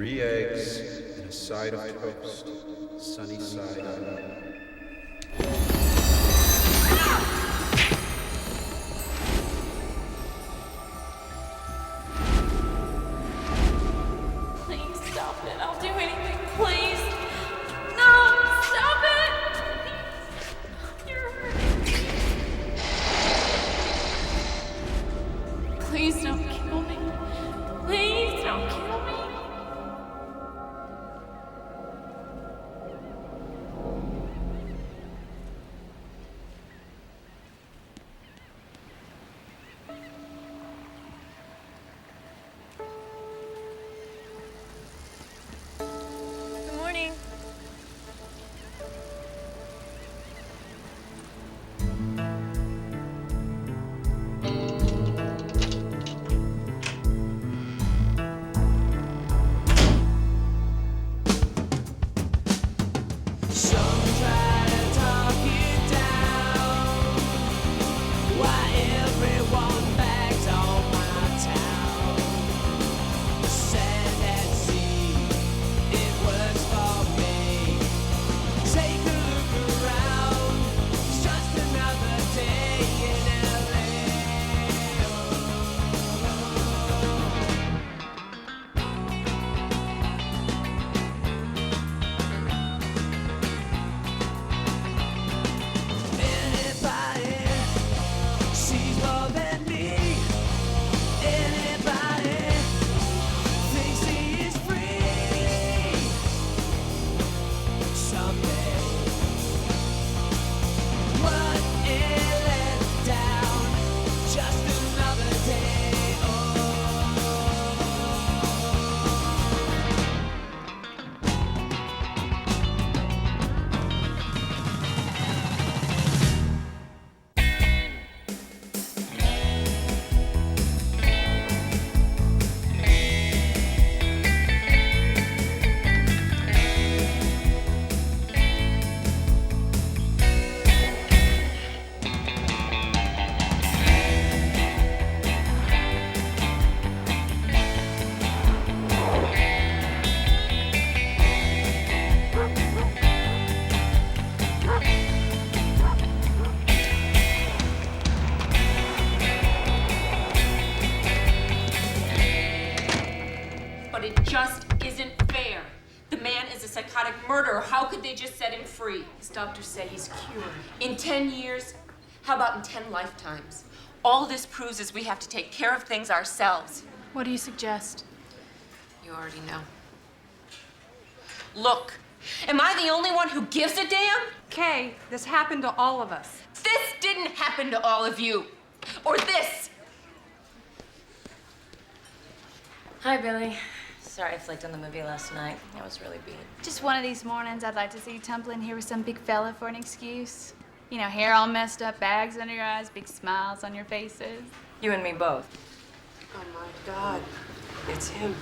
3 eggs and a side of toast, sunny side up. Please stop it. I'll do anything. Please. No, stop it. You're hurting me. Please don't kill me. Please don't kill me. Good morning. But it just isn't fair. The man is a psychotic murderer. How could they just set him free? His doctors say he's cured. In 10 years? How about in 10 lifetimes? All this proves is we have to take care of things ourselves. What do you suggest? You already know. Look, am I the only one who gives a damn? Kay, this happened to all of us. This didn't happen to all of you. Or this. Hi, Billy. Sorry I flaked on the movie last night. I was really beat. Just one of these mornings I'd like to see you tumble in here with some big fella for an excuse. You know, hair all messed up, bags under your eyes, big smiles on your faces. You and me both. Oh my God, it's him.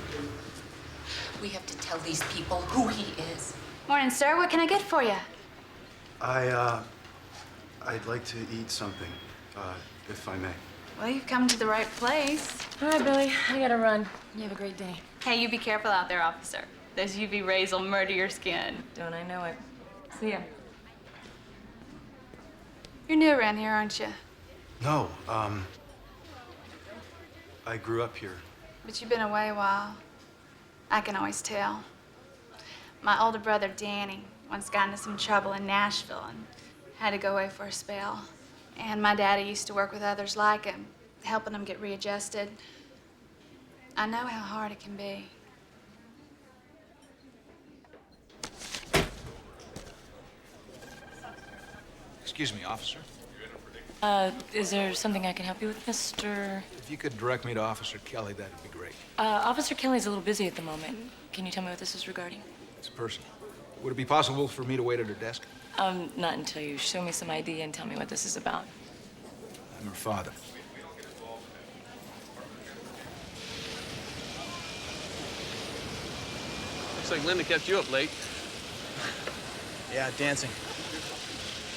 We have to tell these people who he is. Morning, sir. What can I get for you? I'd like to eat something, if I may. Well, you've come to the right place. All right, Billy. I gotta run. You have a great day. Hey, you be careful out there, officer. Those UV rays will murder your skin. Don't I know it? See ya. You're new around here, aren't you? No, I grew up here. But you've been away a while. I can always tell. My older brother, Danny, once got into some trouble in Nashville and had to go away for a spell. And my daddy used to work with others like him, helping them get readjusted. I know how hard it can be. Excuse me, officer. Is there something I can help you with, Mr.? If you could direct me to Officer Kelly, that'd be great. Officer Kelly's a little busy at the moment. Can you tell me what this is regarding? It's personal. Would it be possible for me to wait at her desk? Not until you show me some ID and tell me what this is about. I'm her father. Looks like Linda kept you up late. Yeah, dancing.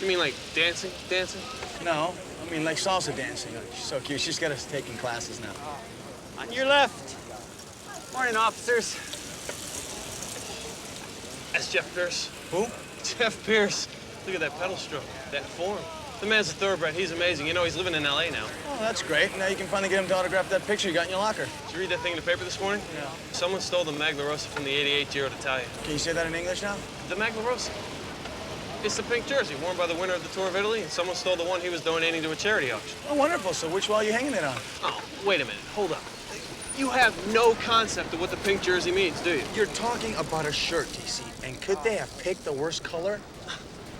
You mean like dancing? Dancing? No, I mean like salsa dancing. She's so cute. She's got us taking classes now. On your left. Morning, officers. That's Jeff Pierce. Who? Jeff Pierce. Look at that pedal stroke, that form. The man's a thoroughbred. He's amazing. You know, he's living in L.A. now. Oh, that's great. Now you can finally get him to autograph that picture you got in your locker. Did you read that thing in the paper this morning? Yeah. Someone stole the Magna Rosa from the '88 Giro d'Italia. Can you say that in English now? The Magna Rosa. It's the pink jersey worn by the winner of the Tour of Italy, and someone stole the one he was donating to a charity auction. Oh, wonderful. So which wall are you hanging it on? Oh, wait a minute. Hold up. You have no concept of what the pink jersey means, do you? You're talking about a shirt, DC. And could they have picked the worst color?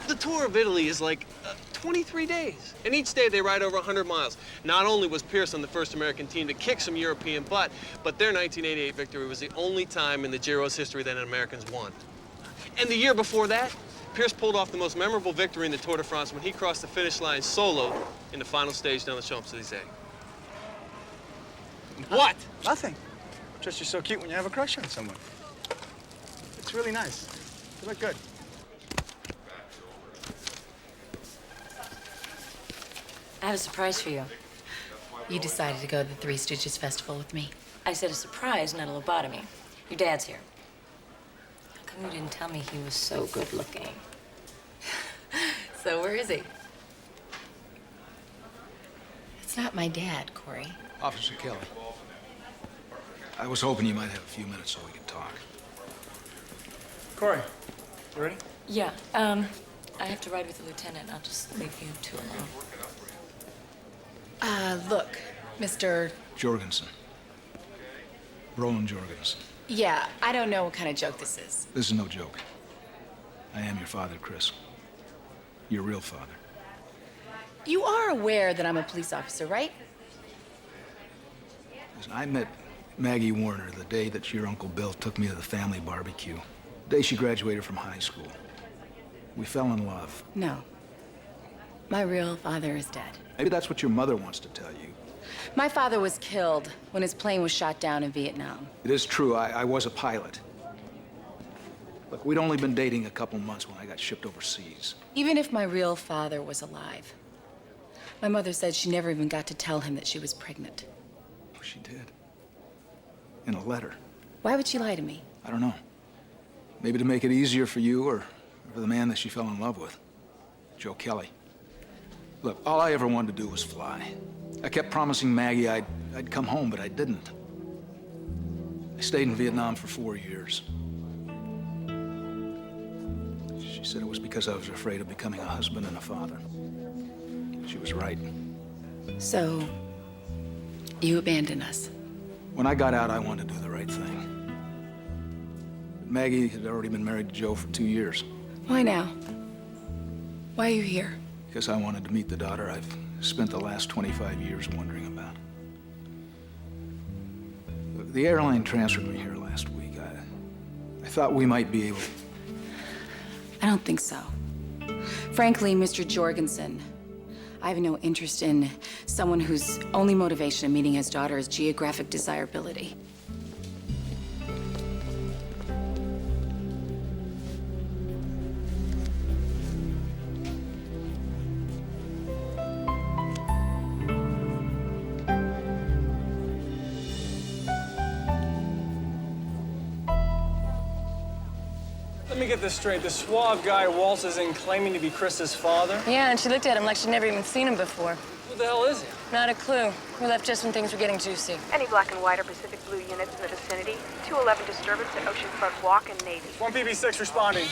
The Tour of Italy is like 23 days. And each day they ride over 100 miles. Not only was Pierce on the first American team to kick some European butt, but their 1988 victory was the only time in the Giro's history that Americans won. And the year before that, Pierce pulled off the most memorable victory in the Tour de France when he crossed the finish line solo in the final stage down the Champs-Élysées. What? Nothing. Just you're so cute when you have a crush on someone. It's really nice. You look good. I have a surprise for you. You decided to go to the Three Stooges Festival with me. I said a surprise, not a lobotomy. Your dad's here. How come you didn't tell me he was so good looking? So where is he? It's not my dad, Corey. Officer Kelly. I was hoping you might have a few minutes so we could talk. Corey, you ready? Yeah, I have to ride with the lieutenant. I'll just leave you two alone. Look, Mr. Jorgensen. Roland Jorgensen. Yeah, I don't know what kind of joke this is. This is no joke. I am your father, Chris. Your real father. You are aware that I'm a police officer, right? Listen, I met Maggie Warner the day that your Uncle Bill took me to the family barbecue. The day she graduated from high school. We fell in love. No. My real father is dead. Maybe that's what your mother wants to tell you. My father was killed when his plane was shot down in Vietnam. It is true, I was a pilot. Look, we'd only been dating a couple months when I got shipped overseas. Even if my real father was alive, my mother said she never even got to tell him that she was pregnant. Oh, she did. In a letter. Why would she lie to me? I don't know. Maybe to make it easier for you or for the man that she fell in love with, Joe Kelly. Look, all I ever wanted to do was fly. I kept promising Maggie I'd come home, but I didn't. I stayed in Vietnam for 4 years. She said it was because I was afraid of becoming a husband and a father. She was right. So, you abandoned us. When I got out, I wanted to do the right thing. Maggie had already been married to Joe for 2 years. Why now? Why are you here? Because I wanted to meet the daughter I've spent the last 25 years wondering about. Look, the airline transferred me here last week. I thought we might be able... I don't think so. Frankly, Mr. Jorgensen, I have no interest in someone whose only motivation in meeting his daughter is geographic desirability. Let me get this straight. The suave guy waltzes in claiming to be Chris's father. Yeah, and she looked at him like she'd never even seen him before. Who the hell is he? Not a clue. We left just when things were getting juicy. Any black and white or Pacific Blue units in the vicinity? 211 disturbance at Oceanfront Walk and Navy. 1 PB6 responding.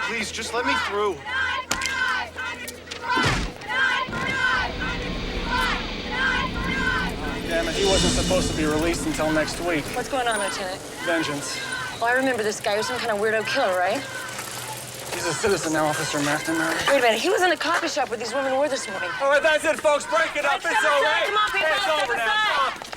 Please, just let me through. Damn it, he wasn't supposed to be released until next week. What's going on, Lieutenant? Vengeance. Well, I remember this guy. He was some kind of weirdo killer, right? He's a citizen now, Officer McNamara. Wait a minute. He was in the coffee shop where these women were this morning. All right, that's it, folks. Break it up. It's all right. Come on, people. It's over Step now. aside.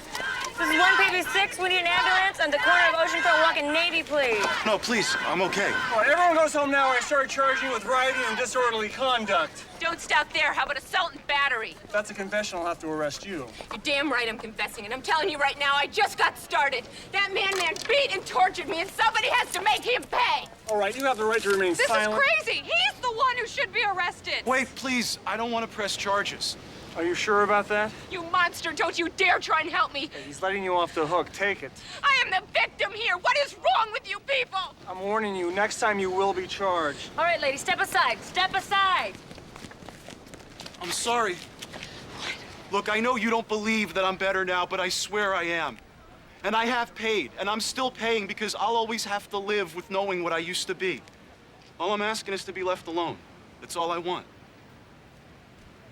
This is 1PB6. We need an ambulance on the corner of Oceanfront Walk and Navy, please. No, please, I'm okay. All right, everyone goes home now. I start charging you with rioting and disorderly conduct. Don't stop there. How about assault and battery? If that's a confession, I'll have to arrest you. You're damn right I'm confessing, and I'm telling you right now, I just got started. That man beat and tortured me, and somebody has to make him pay. All right, you have the right to remain silent. This is crazy. He's the one who should be arrested. Wait, please, I don't want to press charges. Are you sure about that? You monster, don't you dare try and help me. Hey, he's letting you off the hook. Take it. I am the victim here. What is wrong with you people? I'm warning you, next time you will be charged. All right, lady, step aside. Step aside. I'm sorry. Look, I know you don't believe that I'm better now, but I swear I am. And I have paid, and I'm still paying because I'll always have to live with knowing what I used to be. All I'm asking is to be left alone. That's all I want.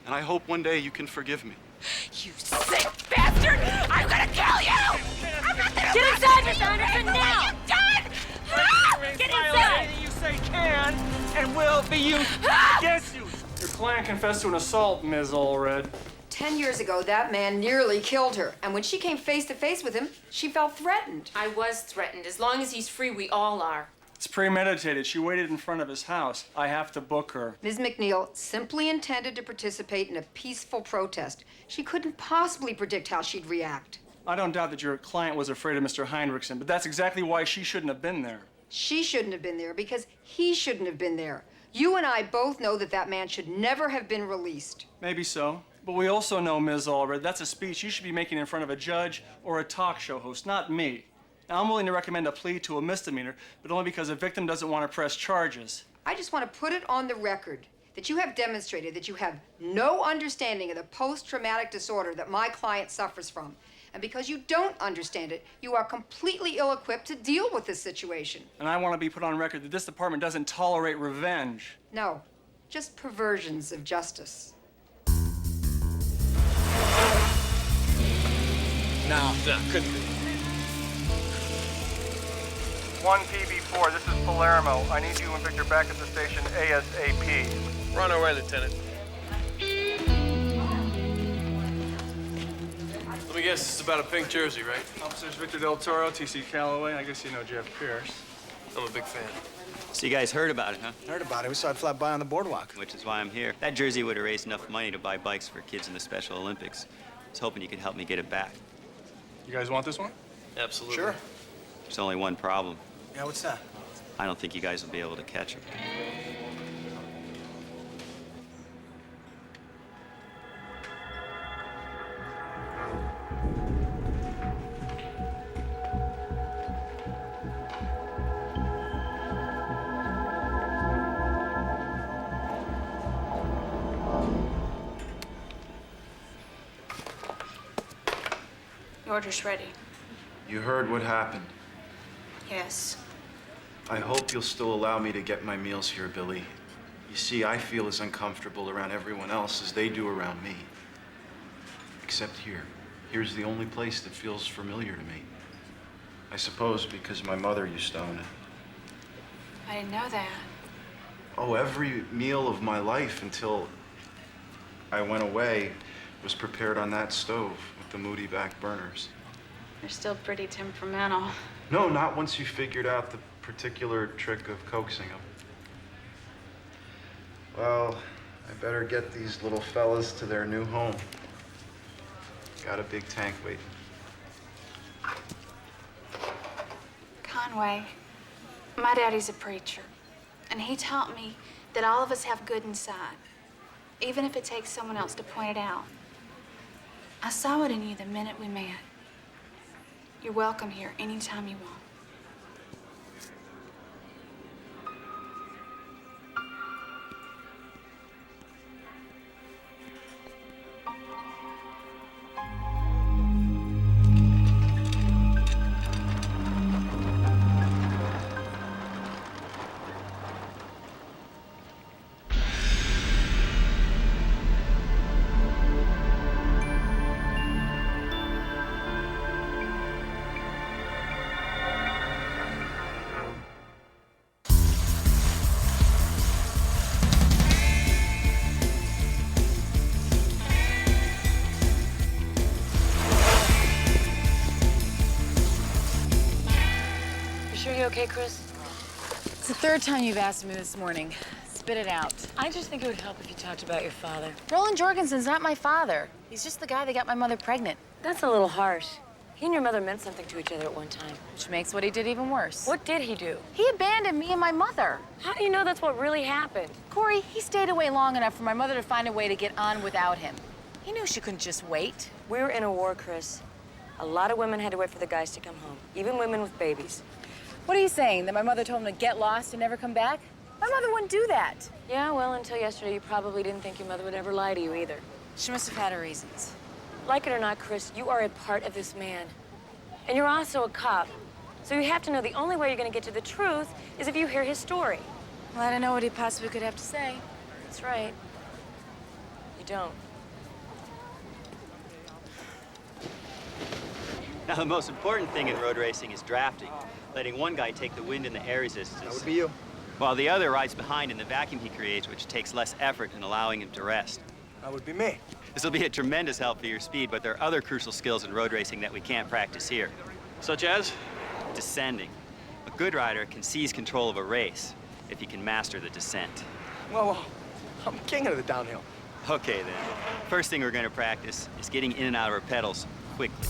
And I hope one day you can forgive me. You sick bastard! I'm gonna kill you! I'm not gonna Get inside, Miss Anderson, now! Are you done? Get inside! Anything you say can and will be used against you. Your client confessed to an assault, Ms. Allred. 10 years ago, that man nearly killed her. And when she came face to face with him, she felt threatened. I was threatened. As long as he's free, we all are. It's premeditated. She waited in front of his house. I have to book her. Ms. McNeil simply intended to participate in a peaceful protest. She couldn't possibly predict how she'd react. I don't doubt that your client was afraid of Mr. Heinrichsen, but that's exactly why she shouldn't have been there. She shouldn't have been there because he shouldn't have been there. You and I both know that that man should never have been released. Maybe so. But we also know, Ms. Allred, that's a speech you should be making in front of a judge or a talk show host, not me. Now, I'm willing to recommend a plea to a misdemeanor, but only because a victim doesn't want to press charges. I just want to put it on the record that you have demonstrated that you have no understanding of the post-traumatic disorder that my client suffers from. And because you don't understand it, you are completely ill-equipped to deal with this situation. And I want to be put on record that this department doesn't tolerate revenge. No, just perversions of justice. No, couldn't be. 1PB4, this is Palermo. I need you and Victor back at the station ASAP. We're on our way, Lieutenant. Let me guess, this is about a pink jersey, right? Officers Victor Del Toro, TC Calloway. I guess you know Jeff Pierce. I'm a big fan. So you guys heard about it, huh? Heard about it. We saw it fly by on the boardwalk. Which is why I'm here. That jersey would have raised enough money to buy bikes for kids in the Special Olympics. I was hoping you could help me get it back. You guys want this one? Absolutely. Sure. There's only one problem. Yeah, what's that? I don't think you guys will be able to catch him. The order's ready. You heard what happened. Yes. I hope you'll still allow me to get my meals here, Billy. You see, I feel as uncomfortable around everyone else as they do around me. Except here. Here's the only place that feels familiar to me. I suppose because my mother used to own it. I didn't know that. Oh, every meal of my life until I went away was prepared on that stove with the moody back burners. You're still pretty temperamental. No, not once you figured out the particular trick of coaxing them. Well, I better get these little fellas to their new home. Got a big tank waiting. Conway, my daddy's a preacher, and he taught me that all of us have good inside, even if it takes someone else to point it out. I saw it in you the minute we met. You're welcome here anytime you want. sure you're okay, Chris? It's the third time you've asked me this morning. Spit it out. I just think it would help if you talked about your father. Roland Jorgensen's not my father. He's just the guy that got my mother pregnant. That's a little harsh. He and your mother meant something to each other at one time. Which makes what he did even worse. What did he do? He abandoned me and my mother. How do you know that's what really happened? Corey, he stayed away long enough for my mother to find a way to get on without him. He knew she couldn't just wait. We're in a war, Chris. A lot of women had to wait for the guys to come home, even women with babies. What are you saying, that my mother told him to get lost and never come back? My mother wouldn't do that. Yeah, well, until yesterday, you probably didn't think your mother would ever lie to you either. She must have had her reasons. Like it or not, Chris, you are a part of this man. And you're also a cop. So you have to know the only way you're going to get to the truth is if you hear his story. Well, I don't know what he possibly could have to say. That's right. You don't. Now, the most important thing in road racing is drafting, letting one guy take the wind and the air resistance. That would be you. While the other rides behind in the vacuum he creates, which takes less effort in allowing him to rest. That would be me. This will be a tremendous help for your speed, but there are other crucial skills in road racing that we can't practice here. Such as? Descending. A good rider can seize control of a race if he can master the descent. Well, I'm king of the downhill. Okay, then. First thing we're going to practice is getting in and out of our pedals quickly.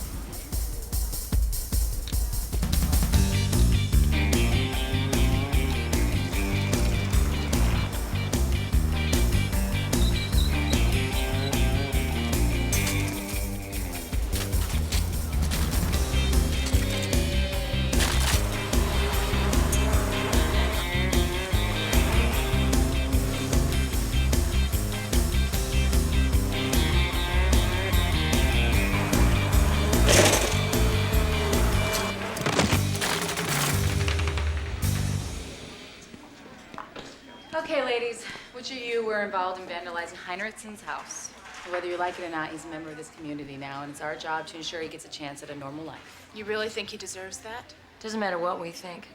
Okay, ladies, which of you were involved in vandalizing Heinrichson's house? Whether you like it or not, he's a member of this community now, and it's our job to ensure he gets a chance at a normal life. You really think he deserves that? Doesn't matter what we think.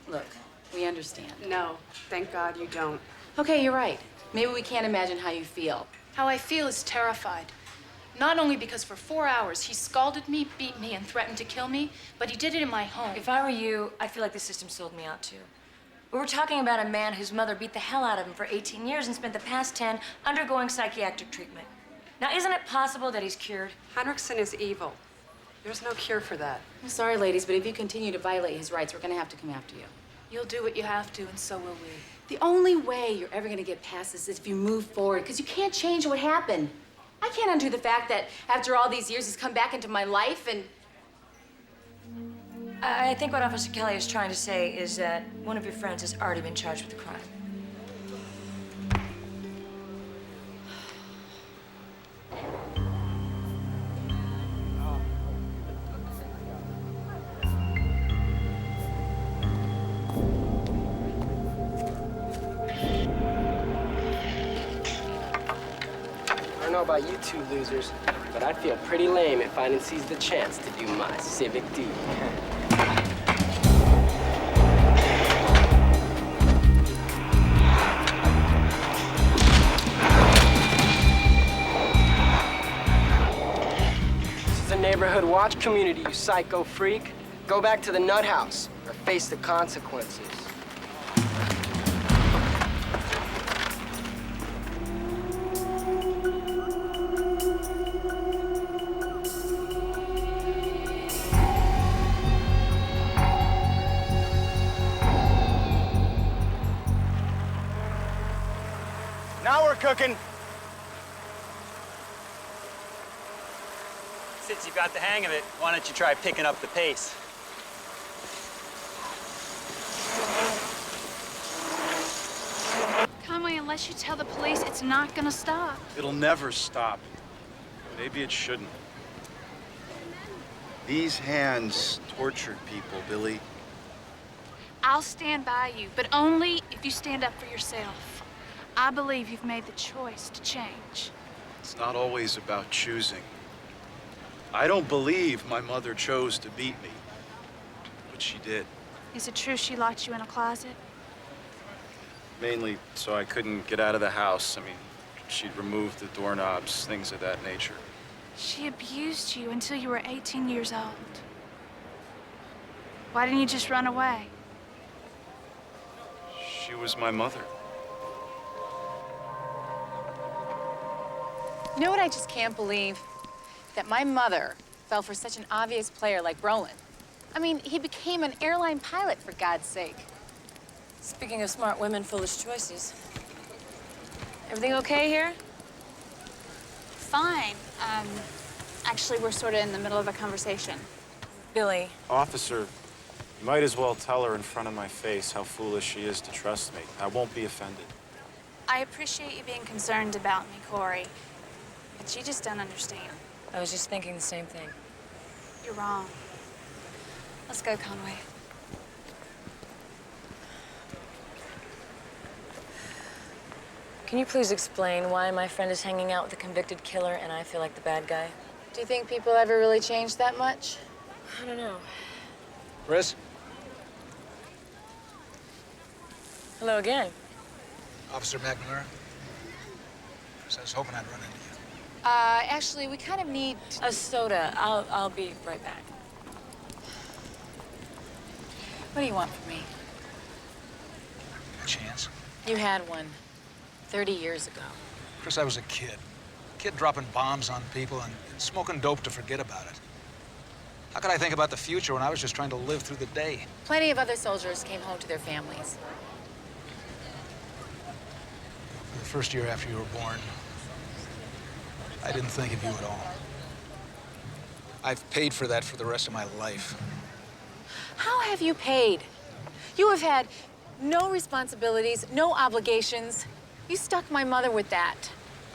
Look, we understand. No, thank God you don't. Okay, you're right. Maybe we can't imagine how you feel. How I feel is terrified. Not only because for 4 hours he scalded me, beat me, and threatened to kill me, but he did it in my home. If I were you, I feel like the system sold me out too. We were talking about a man whose mother beat the hell out of him for 18 years and spent the past 10 undergoing psychiatric treatment. Now, isn't it possible that he's cured? Heinrichson is evil. There's no cure for that. I'm sorry, ladies, but if you continue to violate his rights, we're gonna have to come after you. You'll do what you have to, and so will we. The only way you're ever gonna get past this is if you move forward, because you can't change what happened. I can't undo the fact that after all these years, he's come back into my life and... I think what Officer Kelly is trying to say is that one of your friends has already been charged with the crime. I don't know about you two losers, but I'd feel pretty lame if I didn't seize the chance to do my civic duty. This is a neighborhood watch community, you psycho freak. Go back to the nut house or face the consequences. Now we're cooking. Since you've got the hang of it, why don't you try picking up the pace? Conway, unless you tell the police, it's not gonna stop. It'll never stop. Maybe it shouldn't. These hands tortured people, Billy. I'll stand by you, but only if you stand up for yourself. I believe you've made the choice to change. It's not always about choosing. I don't believe my mother chose to beat me, but she did. Is it true she locked you in a closet? Mainly so I couldn't get out of the house. I mean, she'd removed the doorknobs, things of that nature. She abused you until you were 18 years old. Why didn't you just run away? she was my mother. You know what I just can't believe? That my mother fell for such an obvious player like Brolin. I mean, he became an airline pilot, for God's sake. Speaking of smart women, foolish choices. Everything okay here? Fine. Actually, we're sort of in the middle of a conversation. Billy. Officer, you might as well tell her in front of my face how foolish she is to trust me. I won't be offended. I appreciate you being concerned about me, Corey, but you just don't understand. I was just thinking the same thing. You're wrong. Let's go, Conway. Can you please explain why my friend is hanging out with a convicted killer and I feel like the bad guy? Do you think people ever really change that much? I don't know. Chris? Hello again. Officer McNamara? Chris, I was hoping I'd run into you. Actually, we kind of need... A soda. I'll be right back. What do you want from me? A chance? You had one 30 years ago. Chris, I was a kid. A kid dropping bombs on people and smoking dope to forget about it. How could I think about the future when I was just trying to live through the day? Plenty of other soldiers came home to their families. The first year after you were born, I didn't think of you at all. I've paid for that for the rest of my life. How have you paid? You have had no responsibilities, no obligations. You stuck my mother with that.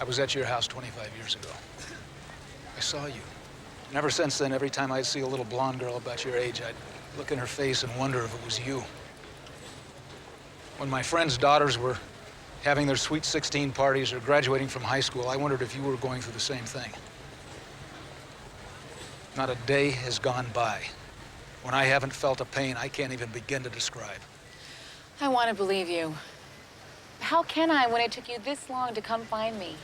I was at your house 25 years ago. I saw you. And ever since then, every time I'd see a little blonde girl about your age, I'd look in her face and wonder if it was you. When my friends' daughters were having their sweet 16 parties or graduating from high school, I wondered if you were going through the same thing. Not a day has gone by when I haven't felt a pain I can't even begin to describe. I want to believe you. How can I when it took you this long to come find me?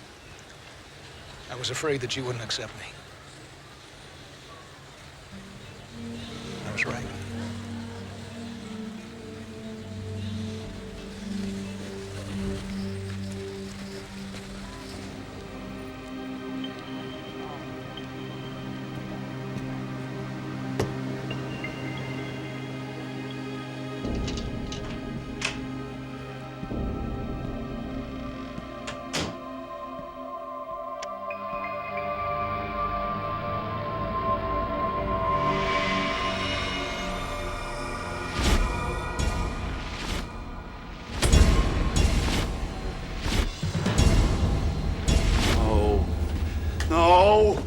I was afraid that you wouldn't accept me. I was right. No!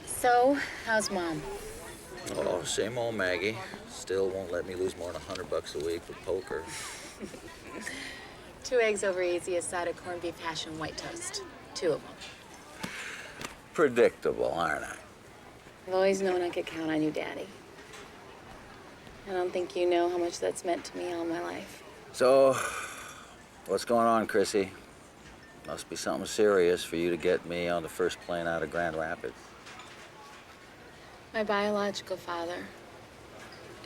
So, how's Mom? Oh, same old Maggie. Still won't let me lose more than $100 a week with poker. 2 eggs over easy, a side of corned beef hash and white toast. 2 of them. Predictable, aren't I? I've always known I could count on you, Daddy. I don't think you know how much that's meant to me all my life. So, what's going on, Chrissy? Must be something serious for you to get me on the first plane out of Grand Rapids. My biological father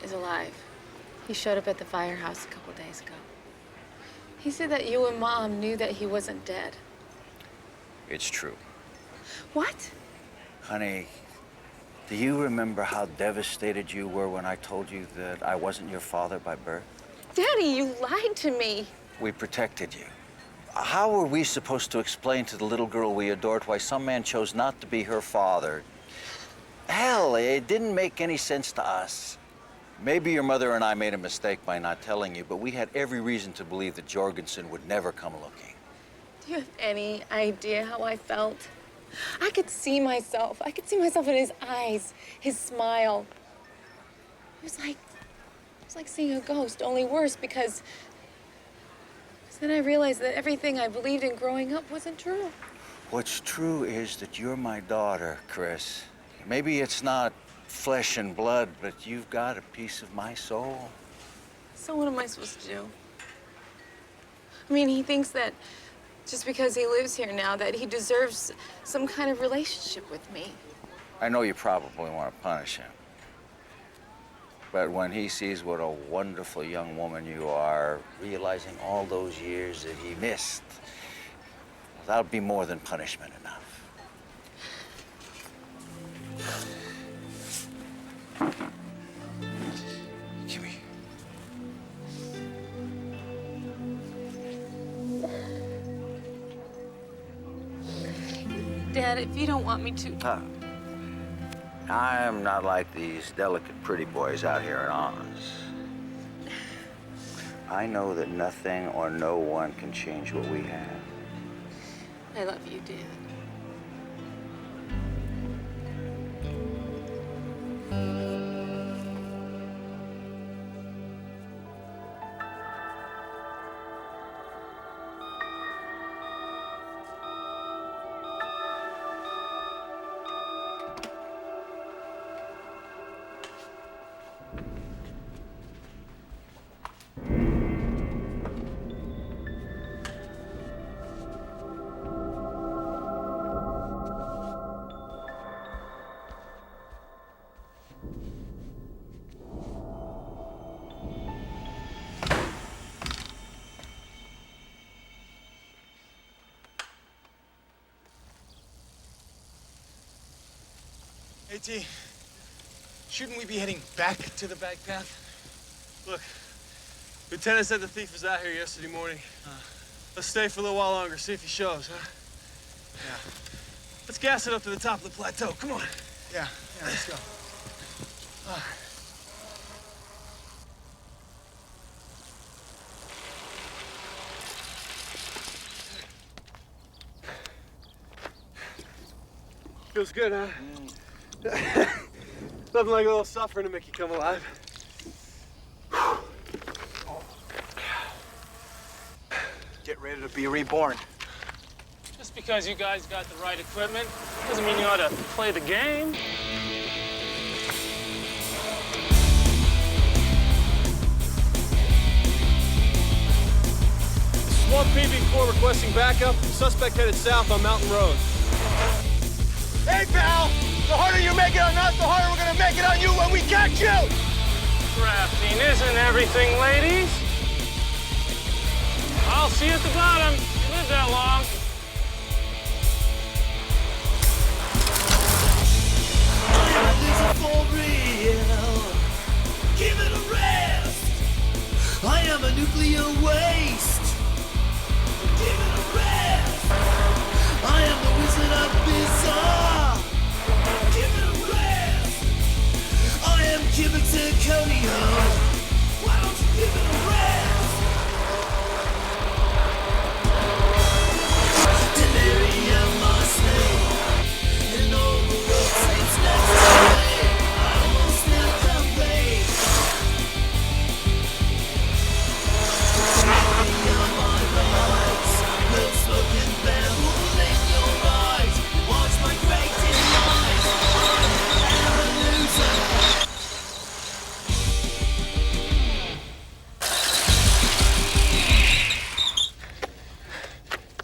is alive. He showed up at the firehouse a couple days ago. He said that you and Mom knew that he wasn't dead. It's true. What? Honey, do you remember how devastated you were when I told you that I wasn't your father by birth? Daddy, you lied to me. We protected you. How were we supposed to explain to the little girl we adored why some man chose not to be her father? Hell, it didn't make any sense to us. Maybe your mother and I made a mistake by not telling you, but we had every reason to believe that Jorgensen would never come looking. Do you have any idea how I felt? I could see myself. I could see myself in his eyes, his smile. It was like seeing a ghost, only worse because Then I realized that everything I believed in growing up wasn't true. What's true is that you're my daughter, Chris. Maybe it's not flesh and blood, but you've got a piece of my soul. So what am I supposed to do? I mean, he thinks that just because he lives here now, that he deserves some kind of relationship with me. I know you probably want to punish him. But when he sees what a wonderful young woman you are, realizing all those years that he missed, well, that'll be more than punishment enough. Gimme. Dad, if you don't want me to... I'm not like these delicate pretty boys out here in Oz. I know that nothing or no one can change what we have. I love you, Dad. AT, shouldn't we be heading back to the back path? Look, Lieutenant said the thief was out here yesterday morning. Let's stay for a little while longer, see if he shows, huh? Yeah. Let's gas it up to the top of the plateau. Come on. Yeah, let's go. Feels good, huh? Nothing like a little suffering to make you come alive. Get ready to be reborn. Just because you guys got the right equipment doesn't mean you ought to play the game. Swamp PB4 requesting backup. Suspect headed south on Mountain Road. Hey, pal! The harder you make it on us, the harder we're gonna make it on you when we catch you! Drafting isn't everything, ladies. I'll see you at the bottom. You live that long. For real, give it a rest. I am a nuclear waste. Give it a rest. I am the Wizard of Bizarre. Give it a rest. I am Cubic Zirconia. Why don't you give it a rest? Delirium, my snake, and all the world sleeps next to me. I almost still complete. Beyond my lights, blood smoking bamboo in your eyes. Watch my great demise. I am a loser.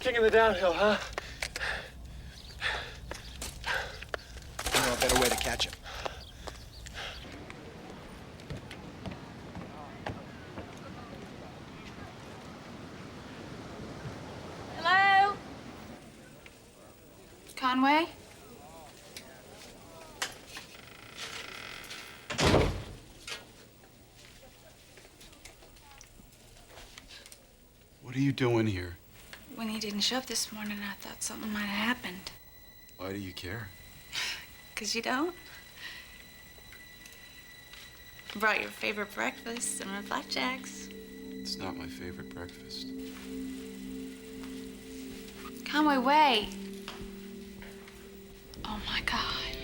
King of the downhill, huh? I know a better way to catch him. Hello? Conway? What are you doing here? When he didn't show up this morning, I thought something might have happened. Why do you care? 'Cause you don't? Brought your favorite breakfast and my flapjacks. It's not my favorite breakfast. Conway, wait. Oh my God.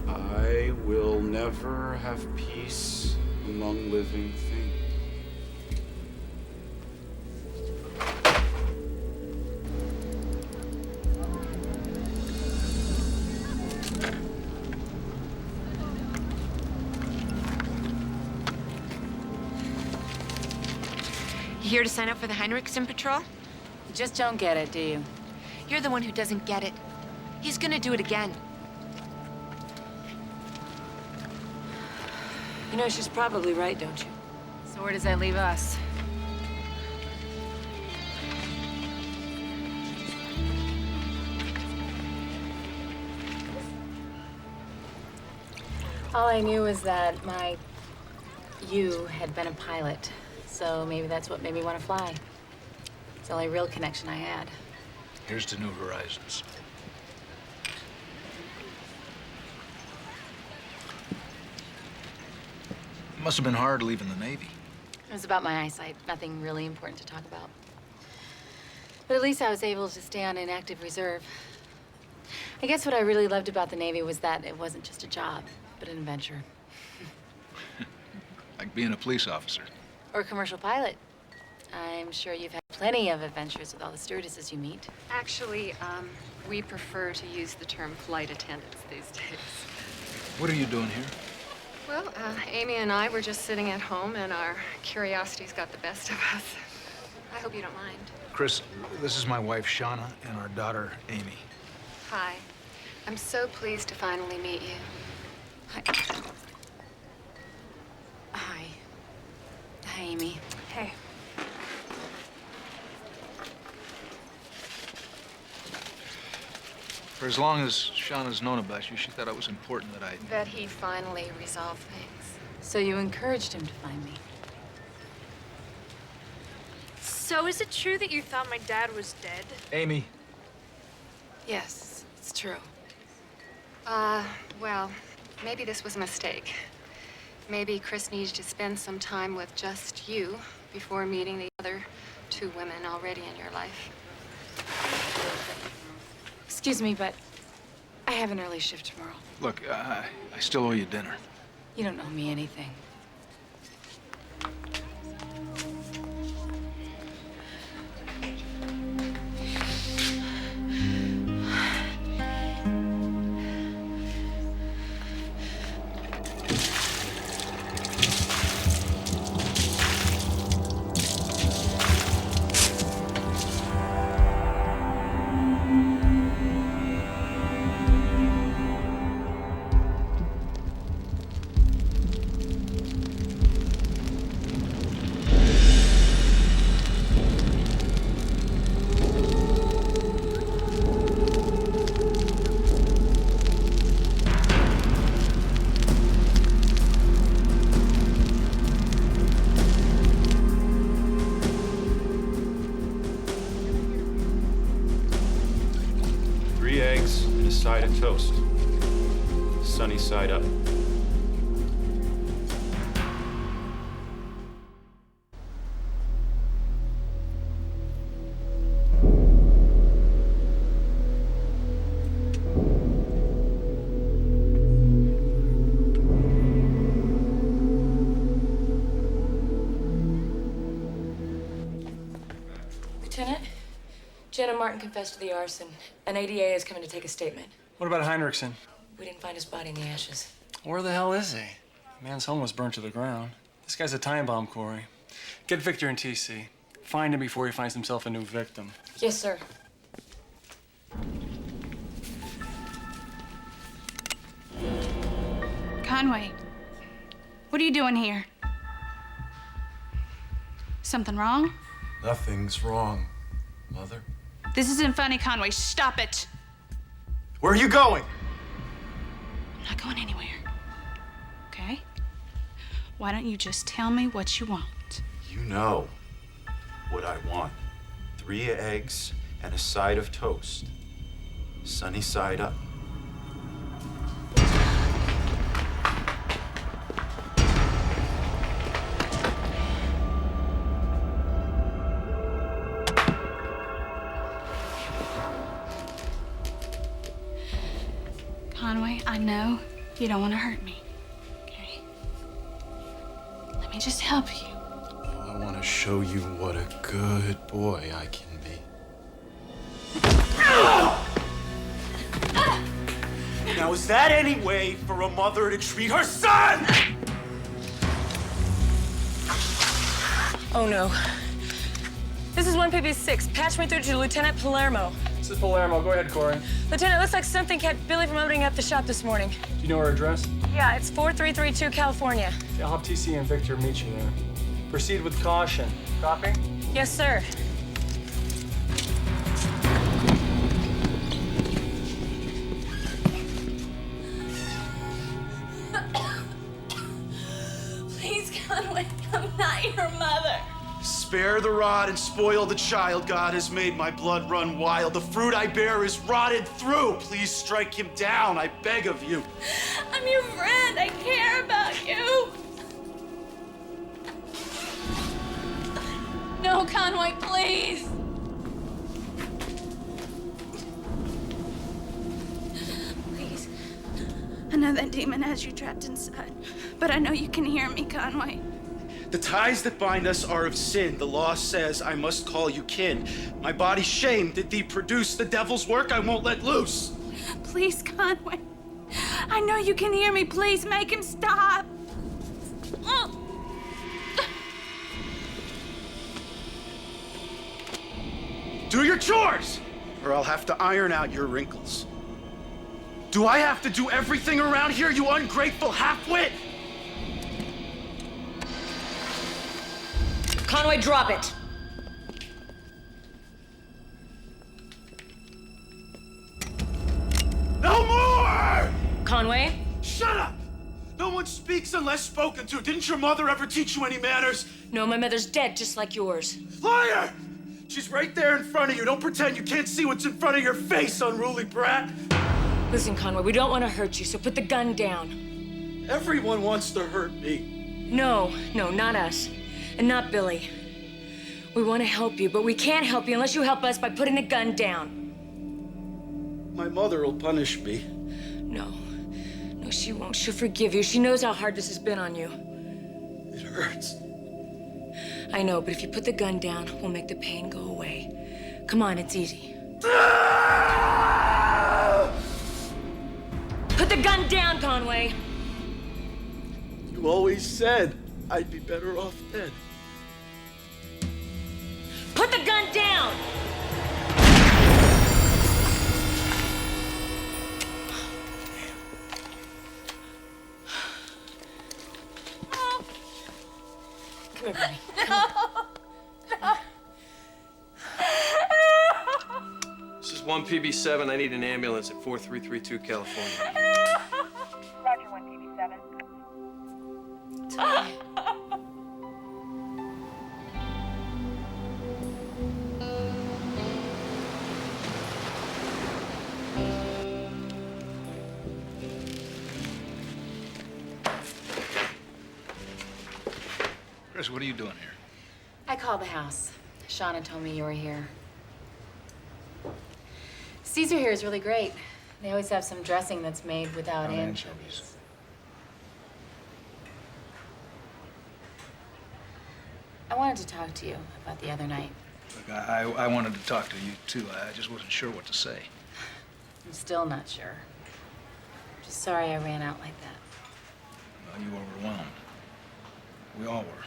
I will never ever have peace among living things. You here to sign up for the Heinrichsen patrol? You just don't get it, do you? You're the one who doesn't get it. He's gonna do it again. You know, she's probably right, don't you? So where does that leave us? All I knew was that you had been a pilot, so maybe that's what made me want to fly. It's the only real connection I had. Here's to new horizons. It must have been hard leaving the Navy. It was about my eyesight, nothing really important to talk about. But at least I was able to stay on an active reserve. I guess what I really loved about the Navy was that it wasn't just a job, but an adventure. Like being a police officer. Or a commercial pilot. I'm sure you've had plenty of adventures with all the stewardesses you meet. Actually, we prefer to use the term flight attendants these days. What are you doing here? Well, Amy and I were just sitting at home, and our curiosities got the best of us. I hope you don't mind. Chris, this is my wife, Shauna, and our daughter, Amy. Hi. I'm so pleased to finally meet you. Hi. Hi. Hi, Amy. Hey. For as long as Shauna's known about you, she thought it was important That he finally resolved things. So you encouraged him to find me? So is it true that you thought my dad was dead? Amy. Yes, it's true. Well, maybe this was a mistake. Maybe Chris needed to spend some time with just you before meeting the other two women already in your life. Excuse me, but I have an early shift tomorrow. Look, I still owe you dinner. You don't owe me anything. Side of toast. Sunny side up. Lieutenant, Jenna Martin confessed to the arson. An ADA is coming to take a statement. What about Heinrichsen? We didn't find his body in the ashes. Where the hell is he? The man's home was burnt to the ground. This guy's a time bomb quarry. Get Victor and TC. Find him before he finds himself a new victim. Yes, sir. Conway, what are you doing here? Something wrong? Nothing's wrong, Mother. This isn't funny, Conway. Stop it. Where are you going? I'm not going anywhere. Okay? Why don't you just tell me what you want? You know what I want. 3 eggs and a side of toast. Sunny side up. Conway, I know you don't want to hurt me. me just help you. I want to show you what a good boy I can be. Now, is that any way for a mother to treat her son? Oh no. This is 1PB6. Patch me through to Lieutenant Palermo. This is Palermo. Go ahead, Corey. Lieutenant, looks like something kept Billy from opening up the shop this morning. Do you know her address? Yeah, it's 4332 California. Okay, I'll have TC and Victor meet you there. Proceed with caution. Copy? Yes, sir. Please, Conway, I'm not your mother. Spare the rod and spoil the child. God has made my blood run wild. The fruit I bear is rotted through. Please strike him down, I beg of you. I'm your friend. I care about you. No, Conway, please. Please. I know that demon has you trapped inside, but I know you can hear me, Conway. The ties that bind us are of sin. The law says I must call you kin. My body's shame did thee produce. The devil's work I won't let loose. Please, Conway. I know you can hear me. Please make him stop. Do your chores, or I'll have to iron out your wrinkles. Do I have to do everything around here, you ungrateful halfwit? Conway, drop it. No more! Conway? Shut up! No one speaks unless spoken to. Didn't your mother ever teach you any manners? No, my mother's dead, just like yours. Liar! She's right there in front of you. Don't pretend you can't see what's in front of your face, unruly brat. Listen, Conway, we don't want to hurt you, so put the gun down. Everyone wants to hurt me. No, not us. And not Billy. We want to help you, but we can't help you unless you help us by putting the gun down. My mother will punish me. No, she won't. She'll forgive you. She knows how hard this has been on you. It hurts. I know, but if you put the gun down, we'll make the pain go away. Come on, it's easy. Put the gun down, Conway. You always said I'd be better off dead. Put the gun down! Come here, buddy. This is 1PB7. I need an ambulance at 4332 California. Roger, 1PB7. Chris, what are you doing here? I called the house. Shauna told me you were here. Caesar here is really great. They always have some dressing that's made without anchovies. I wanted to talk to you about the other night. Look, I wanted to talk to you, too. I just wasn't sure what to say. I'm still not sure. Just sorry I ran out like that. Well, you were overwhelmed. We all were.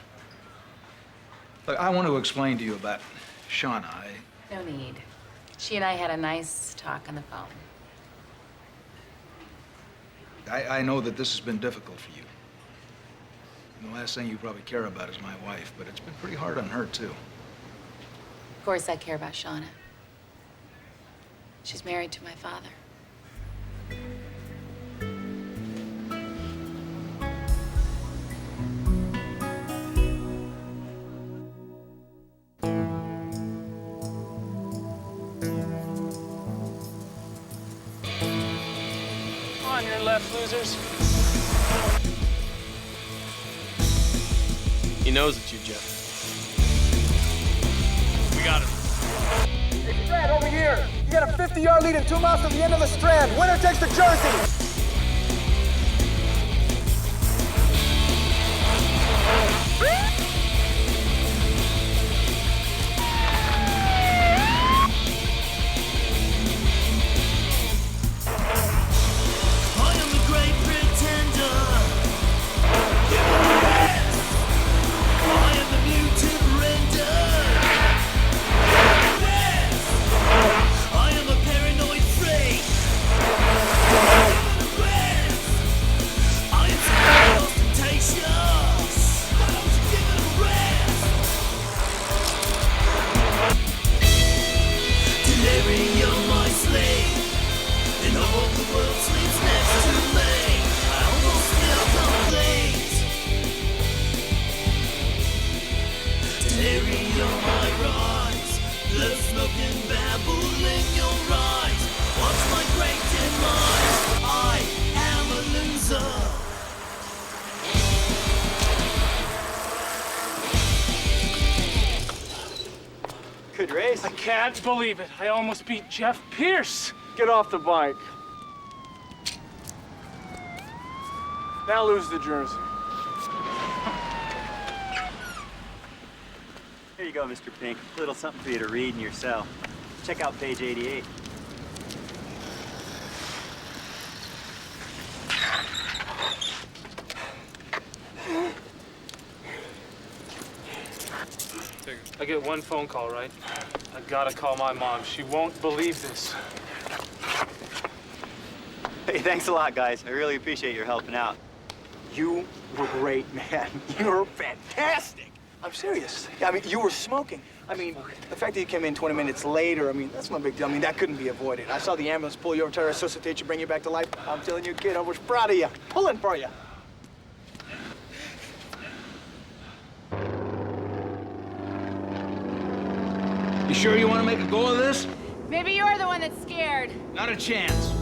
Look, I want to explain to you about Shauna. No need. She and I had a nice talk on the phone. I know that this has been difficult for you. And the last thing you probably care about is my wife, but it's been pretty hard on her, too. Of course I care about Shauna. She's married to my father. On your left, losers. He knows it's you, Jeff. We got him. Hey, Strand, over here. You got a 50-yard lead and 2 miles to the end of the Strand. Winner takes the jersey. can't believe it. I almost beat Jeff Pierce. Get off the bike. Now lose the jersey. Here you go, Mr. Pink. A little something for you to read in your cell. Check out page 88. I get one phone call, right? I gotta call my mom. She won't believe this. Hey, thanks a lot, guys. I really appreciate your helping out. You were great, man. You were fantastic. I'm serious. I mean, you were smoking. I mean, the fact that you came in 20 minutes later, I mean, that's no big deal. I mean, that couldn't be avoided. I saw the ambulance pull you over, try to resuscitate you, bring you back to life. I'm telling you, kid, I was proud of you. Pulling for you. You sure you want to make a go of this? Maybe you're the one that's scared. Not a chance.